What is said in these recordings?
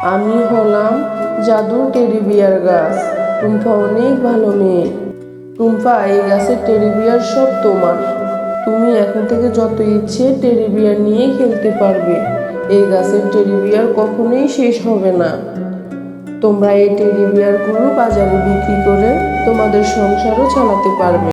আমি হলাম জাদুর টেডি বিয়ার গাছ। টুম্পা অনেক ভালো মেয়ে। টুম্পা, এই গাছের টেডি বিয়ার সব তোমার। তুমি এখন থেকে যত ইচ্ছে টেডি বিয়ার নিয়ে খেলতে পারবে। এই গাছের টেডি বিয়ার কখনোই শেষ হবে না। তোমরা এই টেডি বিয়ারগুলো বাজারে বিক্রি করে তোমাদের সংসারও চালাতে পারবে।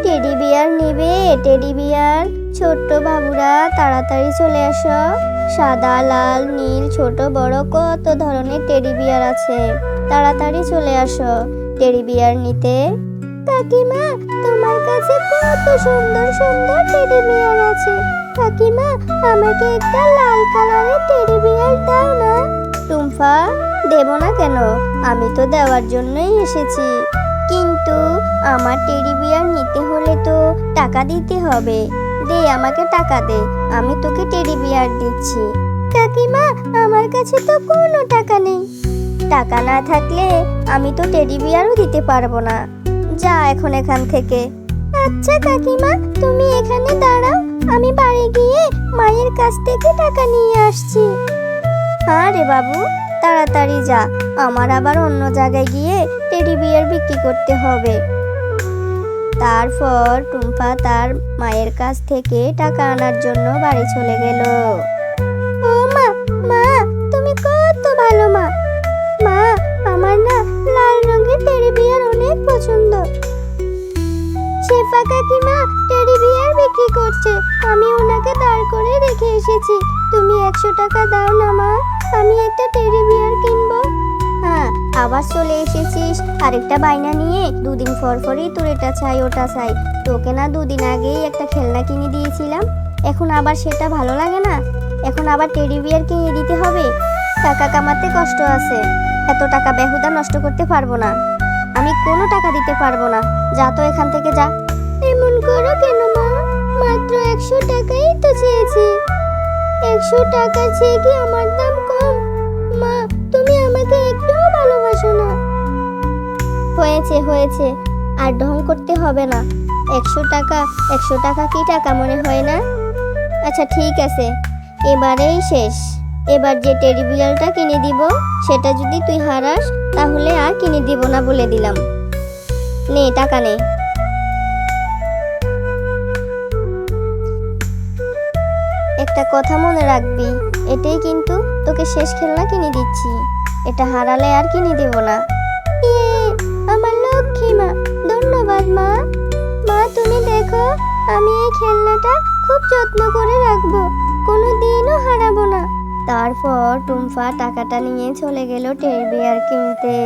টেডি বিয়ার নেবে? Teddy bear? ছোট্ট বাবুরা তাড়াতাড়ি চলে আসো। সাদা, লাল, নীল, ছোট বড় কত ধরনের টেডি বিয়ার আছে। তাড়াতাড়ি চলে আসো টেডি বিয়ার নিতে। কাকিমা, তোমার কাছে কত সুন্দর সুন্দর টেডি বিয়ার আছে। কাকিমা, আমাকে একটা লাল কালারের টেডি বিয়ার দাও না। টুম্পা, দেব না কেন? আমি তো দেওয়ার জন্যই এসেছি। কিন্তু আমার টেডি বিয়ার নিতে হলে তো টাকা দিতে হবে। দে, আমাকে টাকা দে, আমি তোকে টেডি বিয়ার দিচ্ছি। কাকিমা, আমার কাছে তো কোনো টাকা নেই। টাকা না থাকলে আমি তো টেডি বিয়ারও দিতে পারবো না। যা এখন এখান থেকে। আচ্ছা কাকিমা, তুমি এখানে দাঁড়াও, আমি বাড়ি গিয়ে মায়ের কাছ থেকে টাকা নিয়ে আসছি। আরে বাবু, তাড়াতাড়ি যা, আমার আবার অন্য জায়গায় গিয়ে টেডি বিয়ার বিক্রি করতে হবে। তারপর টুম্পা তার মায়ের কাছ থেকে টাকা আনার জন্য বাড়ি চলে গেল। ও মা, মা তুমি কত ভালো মা। মা, আমার না লাল রঙের টেডি বিয়ার অনেক পছন্দ। শেফা কাকিমা টেডি বিয়ার বিক্রি করছে, আমি ওনাকে দাঁড় করে রেখে এসেছি। তুমি 100 টাকা দাও না মা, আমি একটা টেডি বিয়ার কিনবো। হ্যাঁ, আবার চলে এসেছিস আরেকটা বায়না নিয়ে। দুদিন পর পরই তোর এটা চাই ওটা চাই। তোকে না দুদিন আগেই একটা খেলনা কিনে দিয়েছিলাম, এখন আবার সেটা ভালো লাগে না? এখন আবার টেডি বিয়ার কিনে দিতে হবে? টাকা কামাতে কষ্ট আছে, এত টাকা বেহুদা নষ্ট করতে পারবো না। আমি কোনো টাকা দিতে পারবো না, যা তো এখান থেকে যা। এমন করো কেন মা? মাত্র 100 টাকাই তো চেয়েছি। 100 টাকা চেয়ে কি আমার দাম কম? মা, তুমি আমাকে একটুও ভালোবাসো না। হয়েছে হয়েছে, আর ঢং করতে হবে না। 100 টাকা, 100 টাকা কি টাকা মনে হয় না? আচ্ছা ঠিক আছে, এবারেই শেষ। এবার যে টেডি বিয়ারটা কিনে দিব, সেটা যদি তুই হারাস তাহলে আর কিনে দিব না বলে দিলাম। নে টাকা নে। একটা কথা মনে রাখবি, এটাই কিন্তু তোকে শেষ খেলনা কিনে দিচ্ছি। এটা হারালে আর কিনে দেব না। আমার লক্ষ্মী মা, ধন্যবাদ মা। মা তুমি দেখো, আমি এই খেলনাটা খুব যত্ন করে রাখবো, কোনো দিনও হারাবো না। তারপর টুম্পা টাকাটা নিয়ে চলে গেল টেডি বিয়ার কিনতে।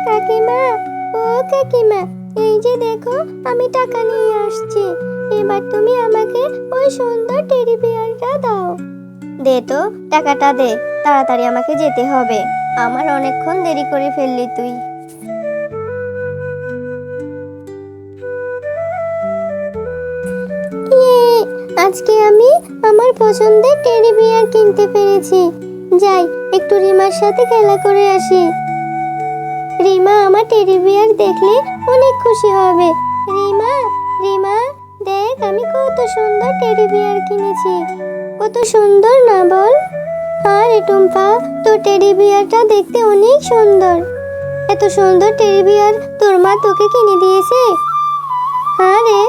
কাকিমা, ও কাকিমা, এই যে দেখো আমি টাকা নিয়ে আসছি। এবার তুমি আমাকে ওই সুন্দর টেডি বিয়ারটা দাও। দে তো, টাকাটা দে, তাড়াতাড়ি আমাকে যেতে হবে। আমার অনেকক্ষণ দেরি করে ফেললি তুই। আজকে আমি আমার পছন্দের টেডি বিয়ার কিনতে পেরেছি। যাই, একটু রিমার সাথে খেলা করে আসি। রিমা আমার টেডি বিয়ার দেখলে অনেক খুশি হবে। রিমা, রিমা দেখ, আমি কত সুন্দর টেডি বিয়ার কিনেছি। কত সুন্দর না বল? আরে টুম্পা, তোর টেডি বিয়ারটা দেখতে অনেক সুন্দর। এত সুন্দর টেডি বিয়ার তোর মা তোকে কিনে দিয়েছে? আরে,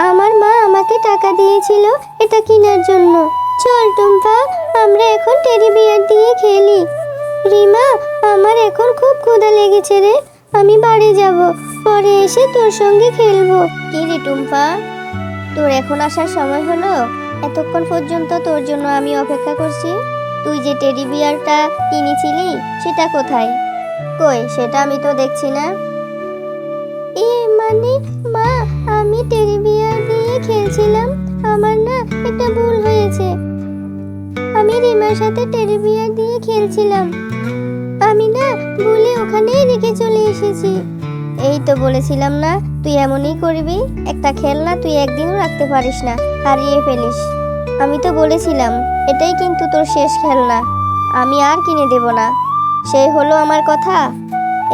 আমার মা আমাকে টাকা দিয়েছিল এটা কেনার জন্য। চল টুম্পা, আমরা এখন টেডি বিয়ার দিয়ে খেলি। রিমা, আমার এখন খুব ক্ষুধা লেগেছে রে, আমি বাড়ি যাব, পরে এসে তোর সঙ্গে খেলবো। কি রে টুম্পা, তোর এখন আসার সময় হলো? এতক্ষণ পর্যন্ত তোর জন্য আমি অপেক্ষা করছি। তুই যে টেডি বিয়ারটা কিনেছিলি সেটা কোথায়? কই, সেটা আমি তো দেখছি না। মানে মা, আমি টেডি বিয়ার দিয়ে খেলছিলাম, আমার না একটা ভুল হয়েছে। আমি রিমার সাথে টেডি বিয়ার দিয়ে খেলছিলাম, আমি না ভুলে ওখানেই রেখে চলে এসেছি। এই তো বলেছিলাম না তুই এমনই করবি। একটা খেলনা তুই একদিনও রাখতে পারিস না, হারিয়ে ফেলিস। আমি তো বলেছিলাম এটাই কিন্তু তোর শেষ খেলনা, আমি আর কিনে দেব না। সেই হলো আমার কথা।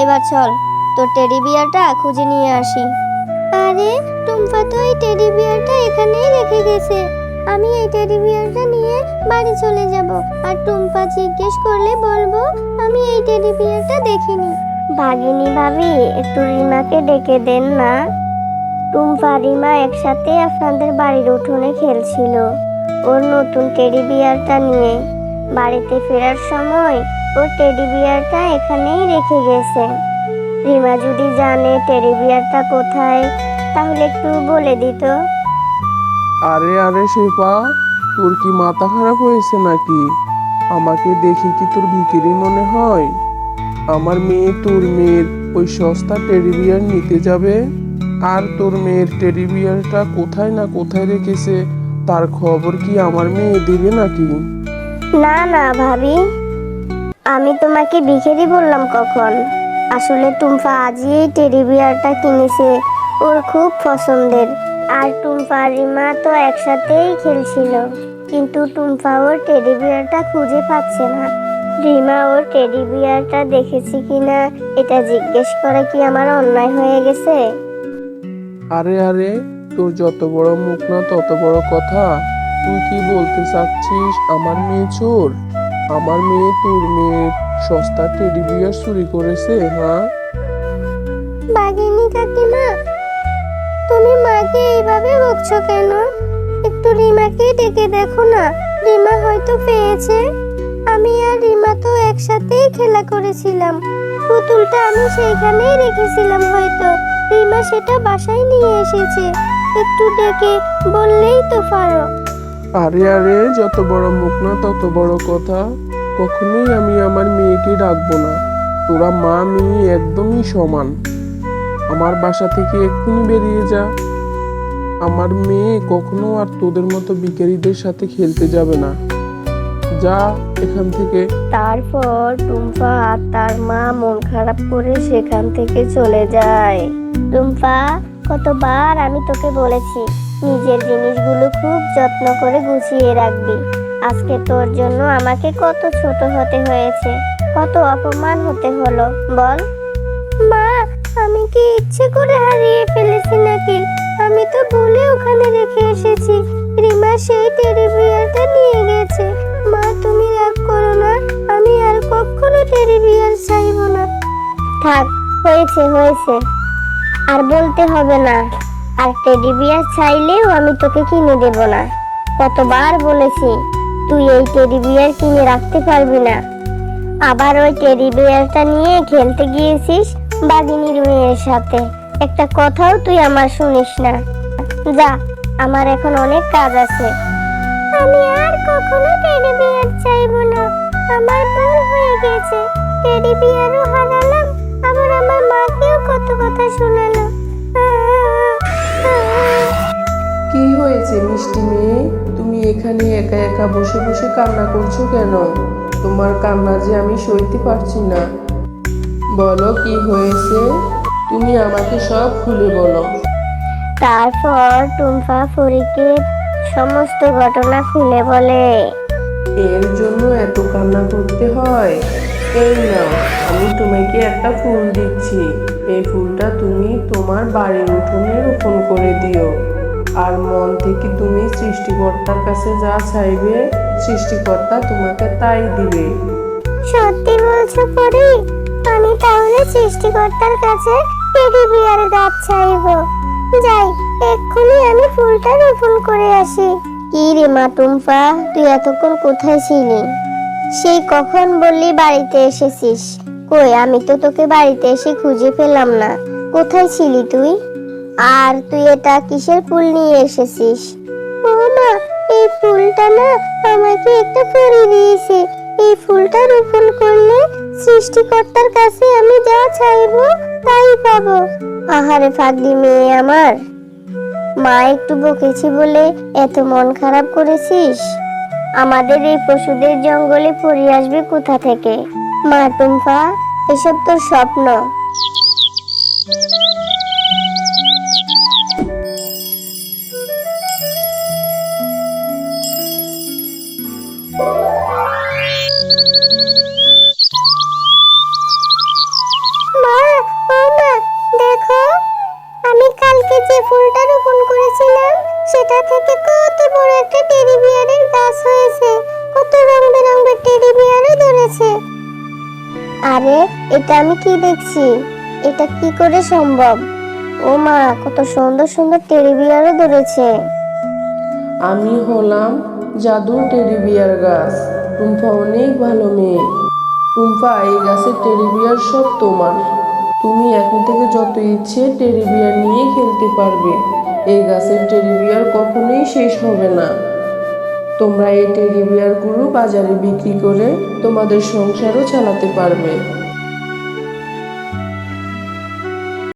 এবার চল, তোর টেডি বিয়ারটা খুঁজে নিয়ে আসি। আরে টুম্পা তো এই টেডি বিয়ারটা এখানেই রেখে গেছে। আমি এই টেডি বিয়ারটা নিয়ে বাড়ি চলে যাব, আর টুম্পা জিজ্ঞেস করলে বলবো আমি এই টেডি বিয়ারটা দেখিনি। ভাগিনী ভাবি, একটু রিমাকে ডেকে দেন না। টুম্পা রিমা একসাথে আপনাদের বাড়ির উঠোনে খেলছিল ওর নতুন টেডি বিয়ারটা নিয়ে। বাড়িতে ফেরার সময় ওর টেডি বিয়ারটা এখানেই রেখে গেছে। রিমা যদি জানে টেডি বিয়ারটা কোথায়, তাহলে একটু বলে দিত। আরে আরে শেফা, তোর কি মাথা খারাপ হয়েছে নাকি? আমাকে দেখি কি তোর ভিখারি মনে হয়? আমার মেয়ে তোর মেয়ের ওই সস্তা টেডি বিয়ার নিতে যাবে, আর তোর মেয়ের টেডি বিয়ারটা কোথায় না কোথায় রেখেছে তার খবর কি আমার মেয়ে দেবে নাকি? না না ভাবি, আমি তোমাকে ভিখারি বললাম কখন? আসলে টুম্পা আজই এই টেডি বিয়ারটা কিনেছে, ওর খুব পছন্দের। আর টুম্পা আর রিমা তো একসাথেই খেলছিল, কিন্তু টুম্পা ওর টেডি বিয়ারটা খুঁজে পাচ্ছে না। রিমা ওর টেডি বিয়ারটা দেখেছি কিনা এটা জিজ্ঞেস করা কি আমার অন্যায় হয়ে গেছে? আরে আরে, তোর যত বড় মুখ না তত বড় কথা। তুই কি বলতে চাচ্ছিস আমার মেয়ে চোর? আমার মেয়ে তোর মেয়ের সস্তা টেডি বিয়ার চুরি করেছে? হ্যাঁ বাঘিনী কাকিমা, তুমি মাকে এইভাবে বকছো কেন? একটু রিমাকে ডেকে দেখো না, রিমা হয়তো পেয়েছে। আমি আর রিমা তো একসাথেই খেলা করেছিলাম, পুতুলটা আমি সেইখানেই রেখেছিলাম, হয়তো রিমা সেটা বাসায় নিয়ে এসেছে। একটু ডেকে বললেই তো পারো। আরে আরে, যত বড় মুখ না তত বড় কথা। কখনোই আমি আমার মেয়েকে ডাকবো না। তোরা মা মেয়ে একদমই সমান। আমার বাসা থেকে এক্ষুনি বেরিয়ে যা। আমার মেয়ে কখনো আর তোদের মতো ভিখারিদের সাথে খেলতে যাবে না। যা এখান থেকে। তারপর টুম্পা আর তার মা মন খারাপ করে সেখান থেকে চলে যায়। টুম্পা, কতবার আমি তোকে বলেছি নিজের জিনিসগুলো খুব যত্ন করে গুছিয়ে রাখবি। আজকে তোর জন্য আমাকে কত ছোট হতে হয়েছে, কত অপমান হতে হলো বল। মা, আমি কি ইচ্ছে করে হারিয়ে ফেলেছি নাকি? আমি তো ভুলে ওখানে রেখে এসেছি। রিমা সেই টেডি বিয়ারটা নিয়ে গেছে। মা, তুমি রাগ করো না, আমি আর কখনো টেডি বিয়ার চাইবো না। থাক, হয়েছে হয়েছে, আর বলতে হবে না। আর টেডি বিয়ার চাইলেও আমি তোকে কিনে দেব না। কতবার বলেছি তুই এই টেডি বিয়ার কিনে রাখতে পারবি না, আবার ওই টেডি বিয়ারটা নিয়ে খেলতে গিয়েছিস বাঘিনীর মেয়ের সাথে। একটা কথাও তুই আমার শুনিস না। যা, আমার এখন অনেক কাজ আছে। আমি আর কখনো টেডি বিয়ার চাইবো না, আমার ভুল হয়ে গেছে। টেডি বিয়ারও হারালাম, আবার আমার মাকেও কত কথা শোনালো। কি হয়েছে মিষ্টি মেয়ে? তুমি এখানে একা একা বসে বসে কান্না করছো কেন? তোমার কান্না যে আমি সইতে পারছি না। বলো কি হয়েছে, তুমি আমাকে সব খুলে বলো। তারপর টুম্পা পরীকে সমস্ত ঘটনা খুলে বলে। এর জন্য এত কান্না করতে হয়? এই নাও, আমি তোমাকে একটা ফুল দিচ্ছি। এই ফুলটা তুমি তোমার বাড়ির উঠোনে রোপণ করে দিও। আর মন থেকে তুমি সৃষ্টিকর্তার কাছে যা চাইবে, সৃষ্টিকর্তা তোমাকে তাই দিবে। সত্যি বলছো পরি? আমি তাহলে সৃষ্টিকর্তার কাছে টেডি বিয়ার গাছ চাইবো। যাই, এক্ষুনি আমি ফুলটা রোপণ করে আসি। কি রে মা টুম্পা, তুই এতক্ষণ কোথায় ছিলি? সেই কখন বললি বাড়িতে এসেছিস? কই, আমি তো তোকে বাড়িতে এসে খুঁজে পেলাম না। কোথায় ছিলি তুই? আর তুই এটা কিসের ফুল নিয়ে এসেছিস? ও মা, এই ফুলটা না আমাকে একটা পরী দিয়েছে। এই ফুলটা রোপণ করলে সৃষ্টিকর্তার কাছে আমি যা চাইবো তাই পাবো। আহারে ফাগলি মেয়ে আমার, মা একটু বকেছি বলে এত মন খারাপ করেছিস? আমাদের এই পশুদের জঙ্গলে পরী আসবে কোথা থেকে? মা টুম্পা, এসব তোর স্বপ্ন। মা, ও মা, দেখো, আমি কালকে যে ফুলটা রোপণ করেছিলাম সেটা থেকে কত বড় একটা আরে এটা আমি কি দেখছি? এটা কি করে সম্ভব? ও মা, কত সুন্দর সুন্দর টেডি বিয়ারও ধরেছে। আমি হলাম জাদুর টেডি বিয়ার গাছ। টুম্পা অনেক ভালো মেয়ে। টুম্পা, এই গাছের টেডি বিয়ার সব তোমার। তুমি এখন থেকে যত ইচ্ছে টেডি বিয়ার নিয়ে খেলতে পারবে। এই গাছের টেডি বিয়ার কখনোই শেষ হবে না। তোমরা এই টেডি বিয়ারগুলো বাজারে বিক্রি করে তোমাদের সংসারও চালাতে পারবে।